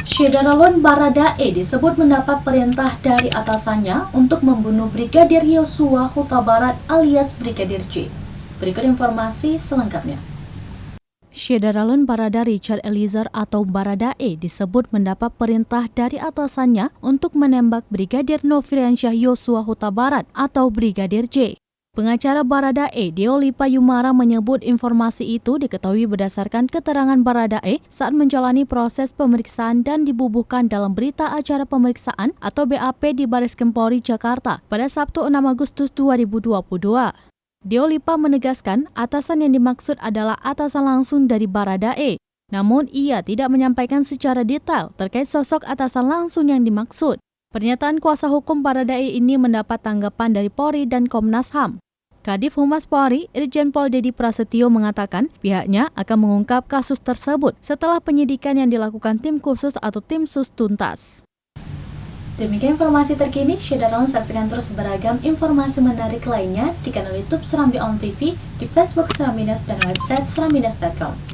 Syederalon Baradae disebut mendapat perintah dari atasannya untuk membunuh Brigadir Yosua Huta Barat alias Brigadir J. Berikut informasi selengkapnya. Syederalon Barada Richard Eliezer atau Baradae disebut mendapat perintah dari atasannya untuk menembak Brigadir Nofriansyah Yosua Huta Barat atau Brigadir J. Pengacara Baradae, Deoli Payumara, menyebut informasi itu diketahui berdasarkan keterangan Baradae saat menjalani proses pemeriksaan dan dibubuhkan dalam berita acara pemeriksaan atau BAP di Bareskrim Polri Jakarta pada Sabtu 6 Agustus 2022. Deolipa menegaskan atasan yang dimaksud adalah atasan langsung dari Baradae, namun ia tidak menyampaikan secara detail terkait sosok atasan langsung yang dimaksud. Pernyataan kuasa hukum Baradae ini mendapat tanggapan dari Polri dan Komnas HAM. Kadif Humas Polri, Irjen Pol Dedi Prasetyo mengatakan pihaknya akan mengungkap kasus tersebut setelah penyidikan yang dilakukan tim khusus atau tim sus tuntas. Demikian informasi terkini, Syederalon saksikan terus beragam informasi menarik lainnya di kanal YouTube Serambi On TV, di Facebook Serambi News dan website serambinews.com.